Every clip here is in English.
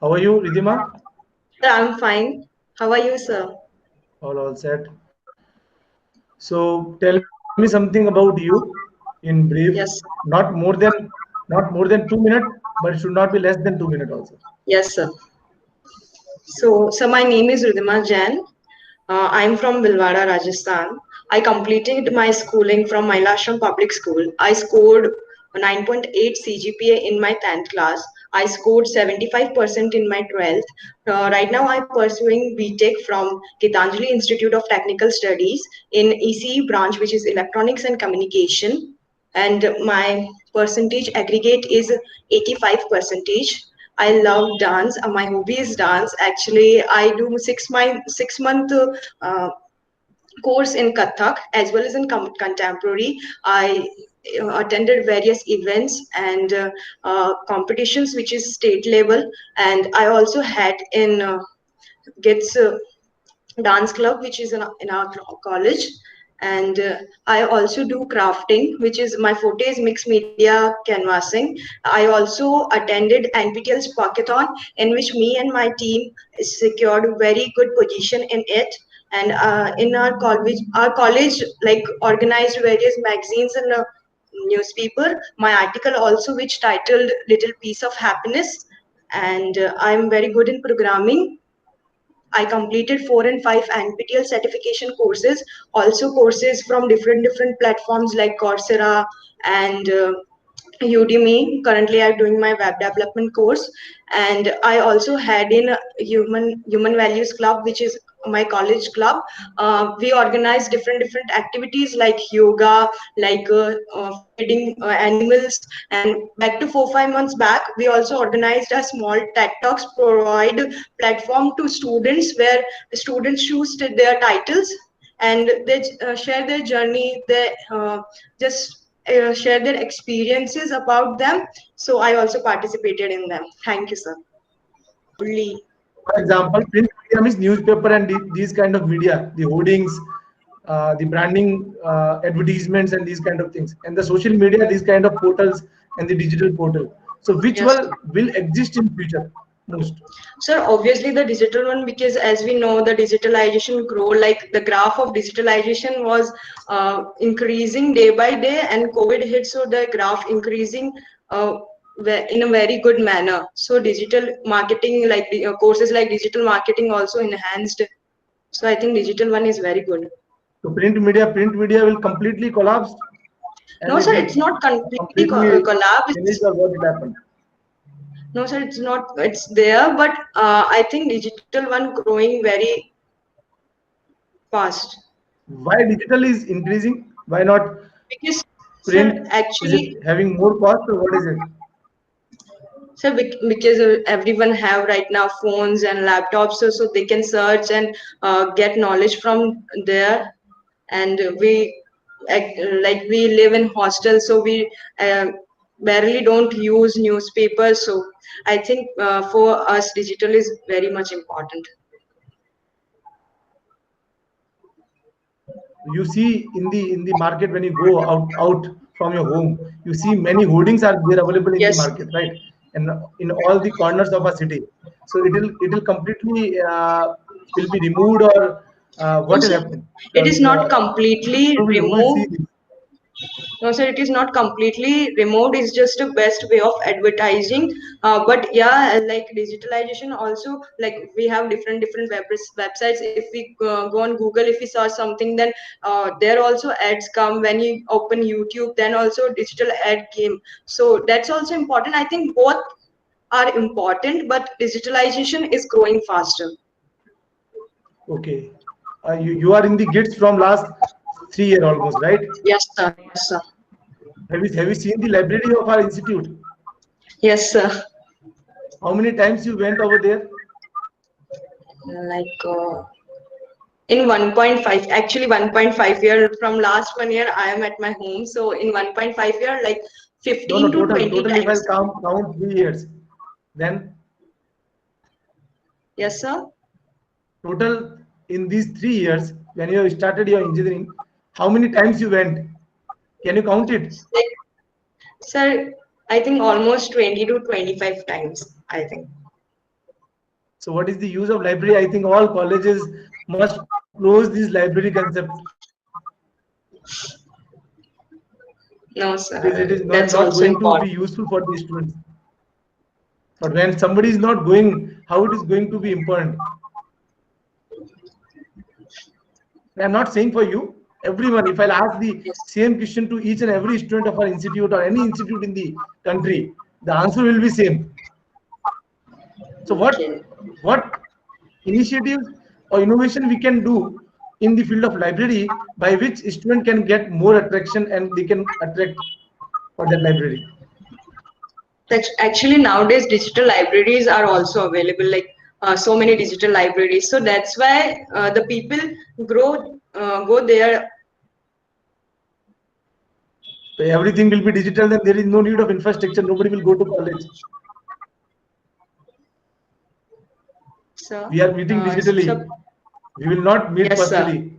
How are you, Ridhima? Sir, I'm fine. How are you, sir? All set. So tell me something about you in brief. Yes, sir. Not more than 2 minutes, but it should not be less than 2 minutes also. Yes, sir. So my name is Ridhima Jain. I'm from Bhilwara, Rajasthan. I completed my schooling from Mailashram Public School. I scored 9.8 CGPA in my 10th class. I scored 75% in my 12th. Right now, I'm pursuing BTech from Gitanjali Institute of Technical Studies in ECE branch, which is Electronics and Communication. And my percentage aggregate is 85 percentage. I love dance. My hobby is dance. Actually, I do 6 month course in Kathak as well as in contemporary. I attended various events and competitions, which is state level, and I also had in gets dance club, which is in our college. And I also do crafting, which is my forte is mixed media canvassing. I also attended NPTEL's Pocketon, in which me and my team secured very good position in it. And in our college like organized various magazines and newspaper. My article also, which titled Little Piece of Happiness. And I'm very good in programming. I completed 4 and 5 NPTEL certification courses, also courses from different platforms like Coursera and Udemy. Currently, I'm doing my web development course, and I also had in Human Values Club, which is my college club. We organize different activities like yoga, like feeding animals. And back to 4 5 months back, we also organized a small TED Talks, provide platform to students where students choose their titles and they share their journey. They just share their experiences about them. So I also participated in them. Thank you, sir. Only. For example, print media means newspaper and these kind of media, the hoardings, the branding, advertisements, and these kind of things, and the social media, these kind of portals and the digital portal. So which Yes. will exist in future most? Sir, obviously the digital one, because as we know, the digitalization grow, like the graph of digitalization was increasing day by day, and COVID hit, so the graph increasing uh, in a very good manner. So digital marketing, like the courses like digital marketing also enhanced. So I think digital one is very good. So print media will completely collapse and No, it sir, will it's not completely completely collapse. finish or what will happen? No, sir, it's not. It's there, but I think digital one growing very fast. Why digital is increasing? Why not Because, sir, print? Is it actually, having more cost or what is it? sir, because everyone have right now phones and laptops, so they can search and get knowledge from there. And like we live in hostels, so we uh, barely don't use newspapers. So I think for us, digital is very much important. You see in the market when you go out from your home, you see many hoardings are there available in the Yes, market, right? And in all the corners of a city. So it will completely will be removed or no, what will sir, happen? it is Because not completely who will see removed. this? No, sir, it is not completely removed. It's just a best way of advertising. But yeah, like digitalization also, like we have different websites. If we go on Google, if we search something, then there also ads come. When you open YouTube, then also digital ad came. So that's also important. I think both are important, but digitalization is growing faster. Okay, you are in the gits from last 3 year almost, right? Yes, sir. Yes, sir. Have you seen the library of our institute? Yes, sir. How many times you went over there? Like. In 1.5, actually 1.5 year, from last 1 year I am at my home, so in 1.5 year, like No, no, 15 to total 20 total. If I times. count 3 years, then Yes, sir. total in these 3 years when you started your engineering, how many times you went? Can you count it? Like, sir, I think almost 20 to 25 times, I think. So what is the use of library? I think all colleges must close this library concept, No, because it sir. is That's not also going to be important. useful for the students. But when somebody is not going, how it is going to be important? I'm not saying for you, everyone. If I'll ask the Yes. same question to each and every student of our institute or any institute in the country, the answer will be same. So Okay. what initiatives or innovation we can do in the field of library by which student can get more attraction and they can attract for that library? Actually, nowadays digital libraries are also available, like so many digital libraries. So that's why the people go there. So everything will be digital, then there is no need of infrastructure. Nobody will go to college. So, We are meeting so digitally. We will not meet yes, sir. personally.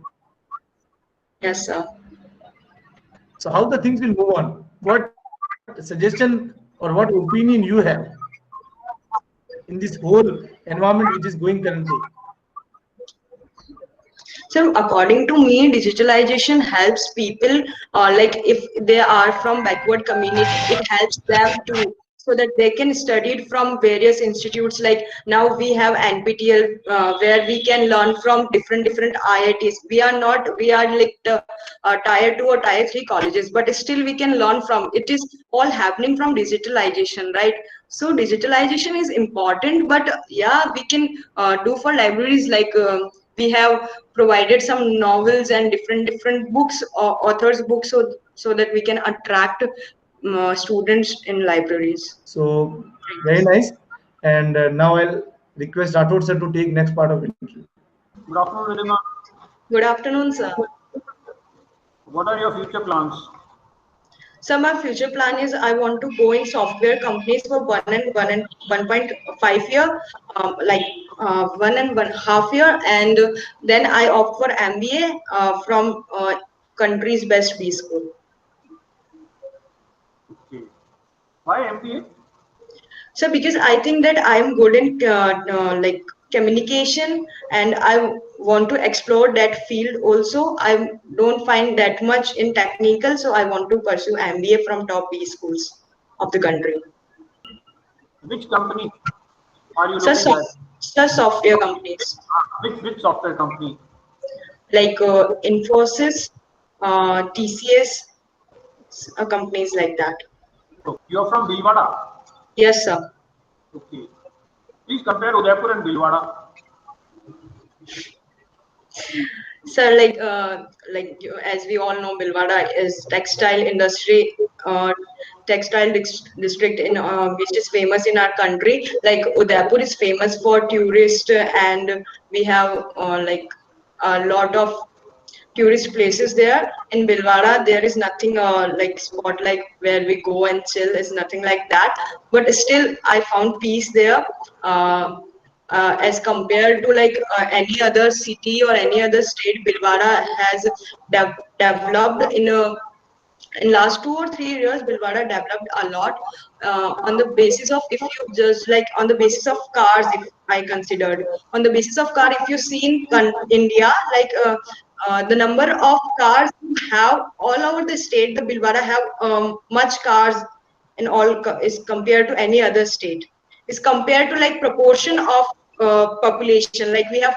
Yes, sir. So how the things will move on? What suggestion or what opinion you have in this whole environment which is going currently? So according to me, digitalization helps people, like if they are from backward community, it helps them to so that they can study it from various institutes. Like now we have NPTL, where we can learn from different IITs. We are like the tier 2 or tier 3 colleges, but still we can learn from. It is all happening from digitalization, right? So digitalization is important, but yeah, we can do for libraries like. We have provided some novels and different books or authors books, so that we can attract students in libraries. So very nice. And now I'll request Rathod sir to take next part of interview. Good afternoon, Ridhima. Good afternoon, sir. What are your future plans? So my future plan is I want to go in software companies for 1.5 year, like 1.5 year, and then I opt for MBA from country's best B school. Okay. Why MBA? So because I think that I'm good in like communication, and I want to explore that field also. I don't find that much in technical, so I want to pursue MBA from top B schools of the country. Which company are you So, looking at? software companies Which software company? like Infosys, TCS, companies like that. Oh, you're from Bhilwara. Yes, sir. Okay. Please compare Udaipur and Bhilwara. So, as we all know, Bhilwara is textile industry, textile district in which is famous in our country. Like Udaipur is famous for tourist, and we have like a lot of tourist places there. In Bhilwara, there is nothing like spot like where we go and chill. Is nothing like that. But still, I found peace there. As compared to like any other city or any other state, Bhilwara has developed in last 2 or 3 years. Bhilwara developed a lot on the basis of, if you just like on the basis of cars. If I considered on the basis of car, if you see in India, like the number of cars you have all over the state, the Bhilwara have much cars in all is compared to any other state. Is compared to like proportion of population. Like we have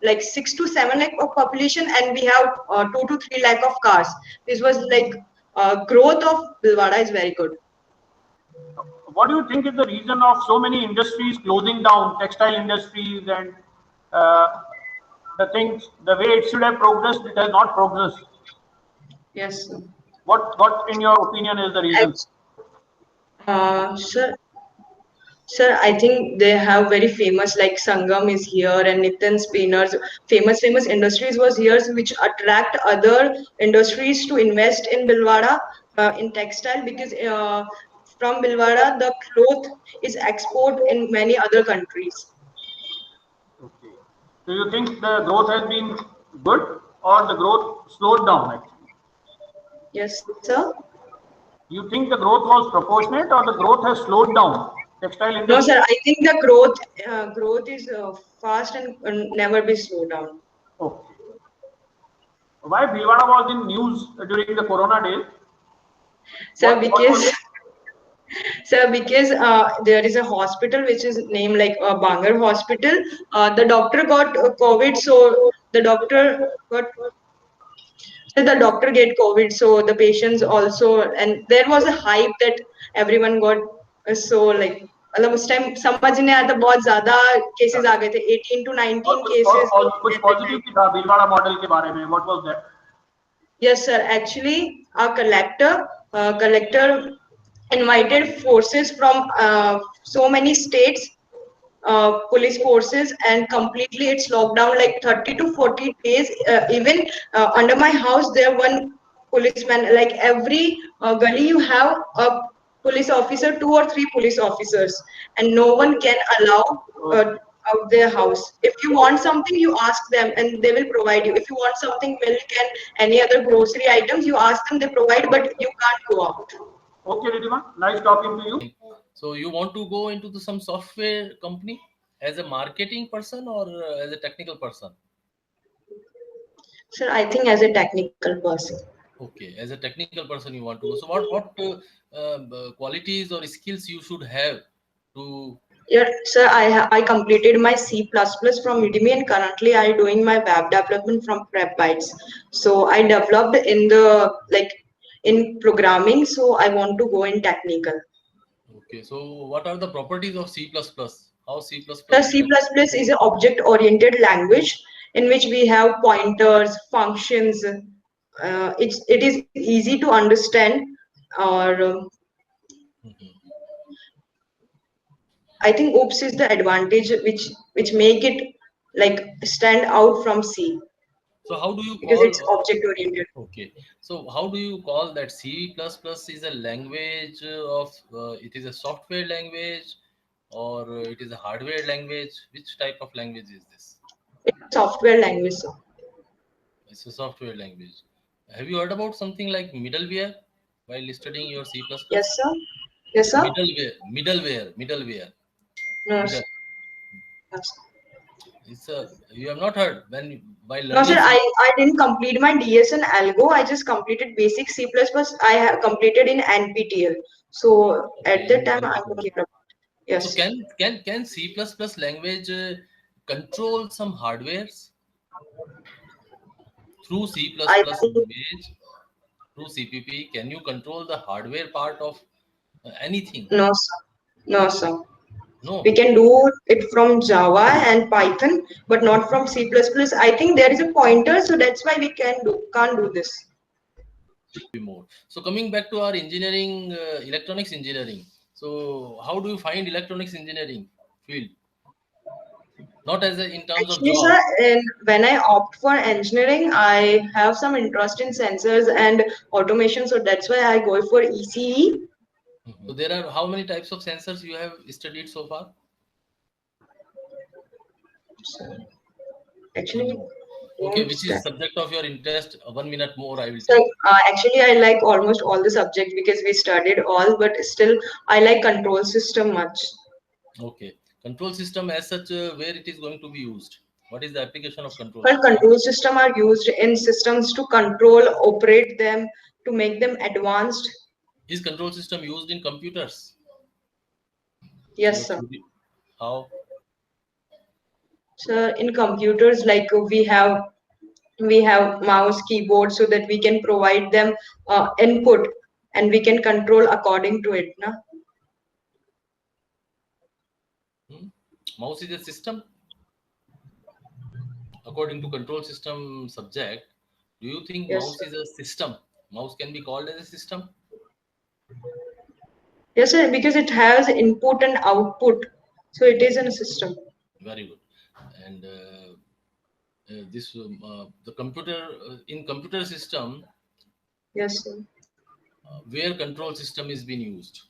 like 6 to 7 lakh of population, and we have 2 to 3 lakh of cars. This was like growth of Bhilwara is very good. What do you think is the reason of so many industries closing down, textile industries and uh, the things, the way it should have progressed, it has not progressed? Yes, sir. What in your opinion is the reason? Sir, I think they have very famous like Sangam is here and Nitin Spinners. Famous industries was here, which attract other industries to invest in Bhilwara in textile, because from Bhilwara the cloth is export in many other countries. Okay. Do you think the growth has been good or the growth slowed down actually? Yes, sir. You think the growth was proportionate or the growth has slowed down? textile No, industry? sir. I think the growth is fast and never be slowed down. Okay. Why Bhilwara was in news during the Corona days? Sir, What was because there is a hospital which is named like Bangar Hospital. The doctor got COVID, so the doctor got the doctor get COVID, so the patients also, and there was a hype that everyone got so like मतलब उस time समझ नहीं आता बहुत ज्यादा cases आ गए थे 18 to और 19 कुछ cases कुछ at the पॉजिटिव time. भी था भीलवाड़ा मॉडल के बारे में? What was that? Yes, sir. Actually, our collector invited forces from so many states, police forces, and completely it's locked down like 30 to 40 days. Even under my house, there one policeman. Like every gully, you have a police officer, two or three police officers, and no one can allow Okay. out their house. If you want something, you ask them, and they will provide you. If you want something, milk and any other grocery items, you ask them, they provide, but you can't go out. Okay, Ridhima, nice talking to you. So you want to go into some software company as a marketing person or as a technical person? Sir, I think as a technical person. Okay, as a technical person you want to go. So what qualities or skills you should have to? Yeah, sir, I completed my C++ from Udemy, and currently I doing my web development from Prep Bytes. So I developed in the like in programming, so I want to go in technical. Okay, so what are the properties of C++? How C++ The C++ is an object-oriented language in which we have pointers, functions. It is easy to understand, or Mhm. I think OOPS is the advantage which make it like stand out from C So how do you because call? it's object-oriented. Okay, so how do you call that C++ is a language of? It is a software language, or it is a hardware language? Which type of language is this? It's a software language, sir. It's a software language. Have you heard about something like middleware while studying your C++? Yes, sir. Yes, sir. Middleware. No, Middle. yes. It's a you have not heard when while No, sir. learning C. I didn't complete my DS and Algo. I just completed basic C++. I have completed in NPTL. So at Okay, that in time, I don't NPTEL. care about. So Yes. can C++ language control some hardwares through C++ I think language through CPP? Can you control the hardware part of anything? no, sir. No, sir. We No. can do it from Java and Python, but not from C++. I think there is a pointer, so that's why we can't do this. More. So coming back to our engineering, electronics engineering. So how do you find electronics engineering field? Not as a, in terms of Actually, sir, job. and when I opt for engineering, I have some interest in sensors and automation, so that's why I go for ECE. So there are how many types of sensors you have studied so far? So, You actually, know. Okay, don't which is stand. subject of your interest? 1 minute more, I will So, take. actually, I like almost all the subjects because we studied all, but still, I like control system much. Okay, control system as such, where it is going to be used? What is the application of control But system? control system are used in systems to control, operate them, to make them advanced. Is control system used in computers? Yes, Your sir. theory? How? So in computers, like we have mouse, keyboard, so that we can provide them input and we can control according to it. Na? Hmm? Mouse is a system. According to control system subject, do you think Yes, mouse sir. is a system? Mouse can be called as a system? Yes, sir, because it has input and output, so it is in a system. Very good. And this the computer in computer system Yes, sir. where control system is being used.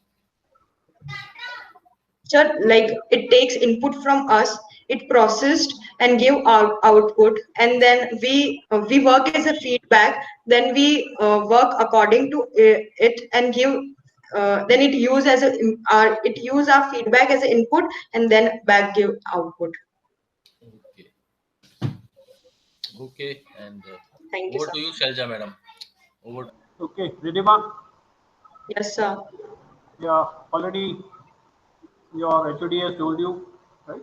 Sir, like it takes input from us, it processed and give our output, and then we work as a feedback. Then we work according to it and give then it use as a it use our feedback as an input, and then back give output. Okay. Okay. And Thank you, over sir. to you, Shalja, madam. Over. Okay, Ridhima, Yes, sir. yeah, already your HOD has told you, right?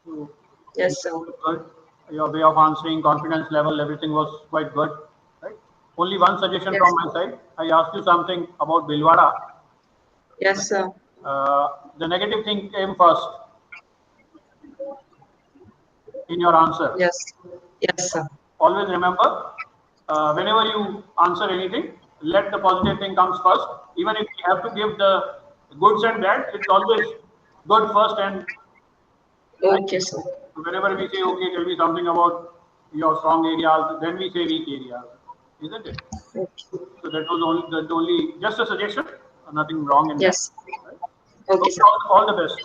So, Yes, sir. good. Your way of answering, confidence level, everything was quite good, right? Only one suggestion Yes, from my side. I asked you something about Bhilwara. yes, sir. The negative thing came first in your answer. Yes, yes, sir. Always remember, whenever you answer anything, let the positive thing comes first. Even if you have to give the goods and bad, it's always good first. And like Okay, sir. whenever we say, okay, tell me something about your strong areas, then we say weak areas, isn't it? Okay. So that was only just a suggestion, nothing wrong in that. Yes. Right? Okay, Okay, sir. all the best.